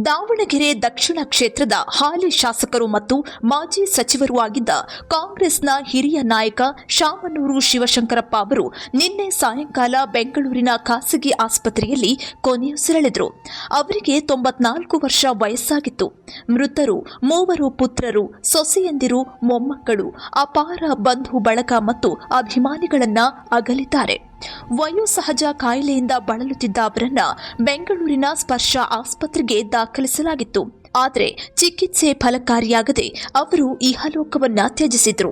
ದಾವಣಗೆರೆ ದಕ್ಷಿಣ ಕ್ಷೇತ್ರದ ಹಾಲಿ ಶಾಸಕರು ಮತ್ತು ಮಾಜಿ ಸಚಿವರೂ ಆಗಿದ್ದ ಕಾಂಗ್ರೆಸ್ನ ಹಿರಿಯ ನಾಯಕ ಶಾಮನೂರು ಶಿವಶಂಕರಪ್ಪ ಅವರು ನಿನ್ನೆ ಸಾಯಂಕಾಲ ಬೆಂಗಳೂರಿನ ಖಾಸಗಿ ಆಸ್ಪತ್ರೆಯಲ್ಲಿ ಕೊನೆಯುಸಿರೆಳೆದರು. ಅವರಿಗೆ 94 ವರ್ಷ ವಯಸ್ಸಾಗಿತ್ತು. ಮೃತರು 3 ಪುತ್ರರು, ಸೊಸೆಯಂದಿರು, ಮೊಮ್ಮಕ್ಕಳು, ಅಪಾರ ಬಂಧು ಬಳಗ ಮತ್ತು ಅಭಿಮಾನಿಗಳನ್ನ ಅಗಲಿದ್ದಾರೆ. ವಯೋಸಹಜ ಕಾಯಿಲೆಯಿಂದ ಬಳಲುತ್ತಿದ್ದ ಅವರನ್ನ ಬೆಂಗಳೂರಿನ ಸ್ಪರ್ಶ ಆಸ್ಪತ್ರೆಗೆ ದಾಖಲಿಸಲಾಗಿತ್ತು. ಆದರೆ ಚಿಕಿತ್ಸೆ ಫಲಕಾರಿಯಾಗದೆ ಅವರು ಇಹಲೋಕವನ್ನ ತ್ಯಜಿಸಿದ್ರು.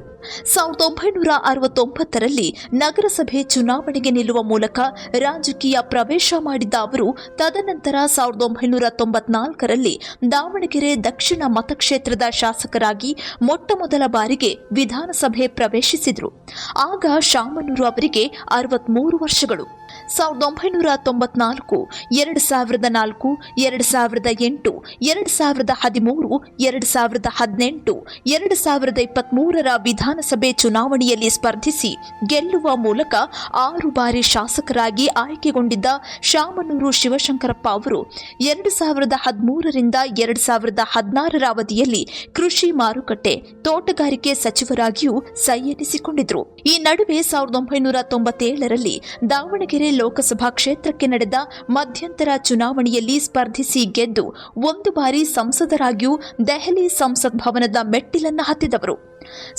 1969ರಲ್ಲಿ ನಗರಸಭೆ ಚುನಾವಣೆಗೆ ನಿಲ್ಲುವ ಮೂಲಕ ರಾಜಕೀಯ ಪ್ರವೇಶ ಮಾಡಿದ್ದ ಅವರು ತದನಂತರ 1994ರಲ್ಲಿ ದಾವಣಗೆರೆ ದಕ್ಷಿಣ ಮತಕ್ಷೇತ್ರದ ಶಾಸಕರಾಗಿ ಮೊಟ್ಟಮೊದಲ ಬಾರಿಗೆ ವಿಧಾನಸಭೆ ಪ್ರವೇಶಿಸಿದ್ರು. ಆಗ ಶಾಮನೂರು ಅವರಿಗೆ 63 ವರ್ಷಗಳು. 1994, 2004, 2008, 2013, 2018, 2023ರ ವಿಧಾನಸಭೆ ಚುನಾವಣೆಯಲ್ಲಿ ಸ್ಪರ್ಧಿಸಿ ಗೆಲ್ಲುವ ಮೂಲಕ 6 ಬಾರಿ ಶಾಸಕರಾಗಿ ಆಯ್ಕೆಗೊಂಡಿದ್ದ ಶಾಮನೂರು ಶಿವಶಂಕರಪ್ಪ ಅವರು 2013ರಿಂದ 2016ರ ಅವಧಿಯಲ್ಲಿ ಕೃಷಿ ಮಾರುಕಟ್ಟೆ, ತೋಟಗಾರಿಕೆ ಸಚಿವರಾಗಿಯೂ ಸೈ ಎನಿಸಿಕೊಂಡಿದ್ರು. ಈ ನಡುವೆ 1997ರಲ್ಲಿ ದಾವಣಗೆರೆ ಲೋಕಸಭಾ ಕ್ಷೇತ್ರಕ್ಕೆ ನಡೆದ ಮಧ್ಯಂತರ ಚುನಾವಣೆಯಲ್ಲಿ ಸ್ಪರ್ಧಿಸಿ ಗೆದ್ದು 1 ಬಾರಿ ಸಂಸದರಾಗಿಯೂ ದೆಹಲಿ ಸಂಸತ್ ಭವನದ ಮೆಟ್ಟಿಲನ್ನು ಹತ್ತಿದವರು.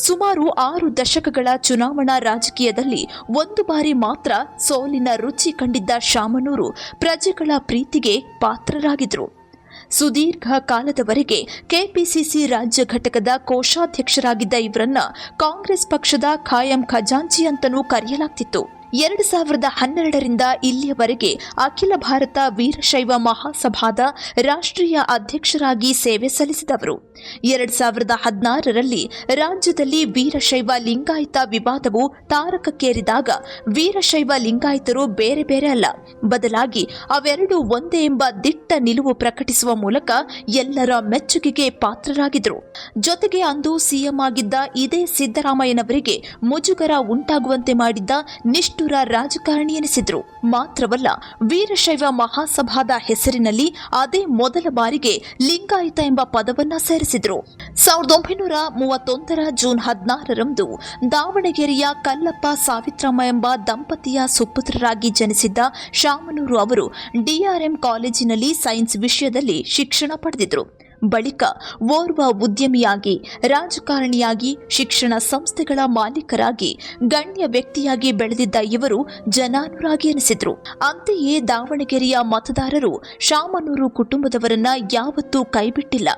ಸುಮಾರು 6 ದಶಕಗಳ ಚುನಾವಣಾ ರಾಜಕೀಯದಲ್ಲಿ 1 ಬಾರಿ ಮಾತ್ರ ಸೋಲಿನ ರುಚಿ ಕಂಡಿದ್ದ ಶಾಮನೂರು ಪ್ರಜೆಗಳ ಪ್ರೀತಿಗೆ ಪಾತ್ರರಾಗಿದ್ರು. ಸುದೀರ್ಘ ಕಾಲದವರೆಗೆ ಕೆಪಿಸಿಸಿ ರಾಜ್ಯ ಘಟಕದ ಕೋಶಾಧ್ಯಕ್ಷರಾಗಿದ್ದ ಇವರನ್ನ ಕಾಂಗ್ರೆಸ್ ಪಕ್ಷದ ಖಾಯಂ ಖಜಾಂಚಿ ಅಂತಲೂ ಕರೆಯಲಾಗ್ತಿತ್ತು. 2012ರಿಂದ ಇಲ್ಲಿಯವರೆಗೆ ಅಖಿಲ ಭಾರತ ವೀರಶೈವ ಮಹಾಸಭಾದ ರಾಷ್ಟ್ರೀಯ ಅಧ್ಯಕ್ಷರಾಗಿ ಸೇವೆ ಸಲ್ಲಿಸಿದವರು. 2016ರಲ್ಲಿ ರಾಜ್ಯದಲ್ಲಿ ವೀರಶೈವ ಲಿಂಗಾಯತ ವಿವಾದವು ತಾರಕಕ್ಕೇರಿದಾಗ ವೀರಶೈವ ಲಿಂಗಾಯತರು ಬೇರೆ ಬೇರೆ ಅಲ್ಲ, ಬದಲಾಗಿ ಅವೆರಡೂ ಒಂದೇ ಎಂಬ ದಿಟ್ಟ ನಿಲುವು ಪ್ರಕಟಿಸುವ ಮೂಲಕ ಎಲ್ಲರ ಮೆಚ್ಚುಗೆಗೆ ಪಾತ್ರರಾಗಿದ್ದರು. ಜೊತೆಗೆ ಅಂದು ಸಿಎಂ ಆಗಿದ್ದ ಇದೇ ಸಿದ್ದರಾಮಯ್ಯನವರಿಗೆ ಮುಜುಗರ ಉಂಟಾಗುವಂತೆ ಮಾಡಿದ್ದ ನಿಷ್ಠುರ ರಾಜಕಾರಣಿ ಎನಿಸಿದ್ರು. ಮಾತ್ರವಲ್ಲ, ವೀರಶೈವ ಮಹಾಸಭಾದ ಹೆಸರಿನಲ್ಲಿ ಅದೇ ಮೊದಲ ಬಾರಿಗೆ ಲಿಂಗಾಯತ ಎಂಬ ಪದವನ್ನ ಸೇರಿಸಿದ್ರು. 1931ರ ಜೂನ್ 16ರಂದು ದಾವಣಗೆರೆಯ ಕಲ್ಲಪ್ಪ ಸಾವಿತ್ರಮ್ಮ ಎಂಬ ದಂಪತಿಯ ಸುಪುತ್ರರಾಗಿ ಜನಿಸಿದ್ದ ಶಾಮನೂರು ಅವರು ಡಿಆರ್ಎಂ ಕಾಲೇಜಿನಲ್ಲಿ ಸೈನ್ಸ್ ವಿಷಯದಲ್ಲಿ ಶಿಕ್ಷಣ ಪಡೆದಿದ್ರು. ಬಳಿಕ ಓರ್ವ ಉದ್ಯಮಿಯಾಗಿ, ರಾಜಕಾರಣಿಯಾಗಿ, ಶಿಕ್ಷಣ ಸಂಸ್ಥೆಗಳ ಮಾಲೀಕರಾಗಿ, ಗಣ್ಯ ವ್ಯಕ್ತಿಯಾಗಿ ಬೆಳೆದಿದ್ದ ಇವರು ಜನಾನುರಾಗಿ ಎನಿಸಿದ್ರು. ಅಂತೆಯೇ ದಾವಣಗೆರೆಯ ಮತದಾರರು ಶಾಮನೂರು ಕುಟುಂಬದವರನ್ನ ಯಾವತ್ತೂ ಕೈಬಿಟ್ಟಿಲ್ಲ.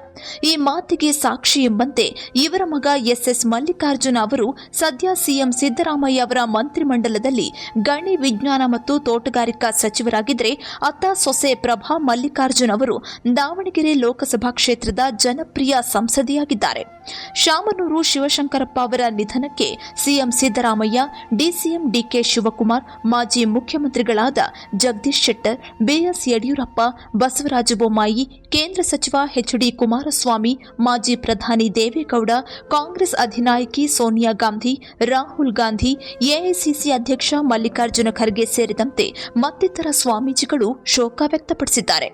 ಈ ಮಾತಿಗೆ ಸಾಕ್ಷಿ ಎಂಬಂತೆ ಇವರ ಮಗ ಎಸ್ ಮಲ್ಲಿಕಾರ್ಜುನ ಅವರು ಸದ್ಯ ಸಿಎಂ ಸಿದ್ದರಾಮಯ್ಯ ಅವರ ಮಂತ್ರಿಮಂಡಲದಲ್ಲಿ ಗಣಿ ವಿಜ್ಞಾನ ಮತ್ತು ತೋಟಗಾರಿಕಾ ಸಚಿವರಾಗಿದ್ದರೆ, ಅತ್ತ ಸೊಸೆ ಪ್ರಭಾ ಮಲ್ಲಿಕಾರ್ಜುನ್ ಅವರು ದಾವಣಗೆರೆ ಲೋಕಸಭಾ ಕ್ಷೇತ್ರದ ಜನಪ್ರಿಯ ಸಂಸದೆಯಾಗಿದ್ದಾರೆ. ಶಾಮನೂರು ಶಿವಶಂಕರಪ್ಪ ಅವರ ನಿಧನಕ್ಕೆ ಸಿಎಂ ಸಿದ್ದರಾಮಯ್ಯ, ಡಿಸಿಎಂ ಡಿಕೆ ಶಿವಕುಮಾರ್, ಮಾಜಿ ಮುಖ್ಯಮಂತ್ರಿಗಳಾದ ಜಗದೀಶ್ ಶೆಟ್ಟರ್, ಬಿಎಸ್ ಯಡಿಯೂರಪ್ಪ, ಬಸವರಾಜ ಬೊಮ್ಮಾಯಿ, ಕೇಂದ್ರ ಸಚಿವ ಎಚ್ಡಿ ಕುಮಾರಸ್ವಾಮಿ, ಮಾಜಿ ಪ್ರಧಾನಿ ದೇವೇಗೌಡ, ಕಾಂಗ್ರೆಸ್ ಅಧಿನಾಯಕಿ ಸೋನಿಯಾ ಗಾಂಧಿ, ರಾಹುಲ್ ಗಾಂಧಿ, ಎಐಸಿಸಿ ಅಧ್ಯಕ್ಷ ಮಲ್ಲಿಕಾರ್ಜುನ ಖರ್ಗೆ ಸೇರಿದಂತೆ ಮತ್ತಿತರ ಸ್ವಾಮೀಜಿಗಳು ಶೋಕ ವ್ಯಕ್ತಪಡಿಸಿದ್ದಾರೆ.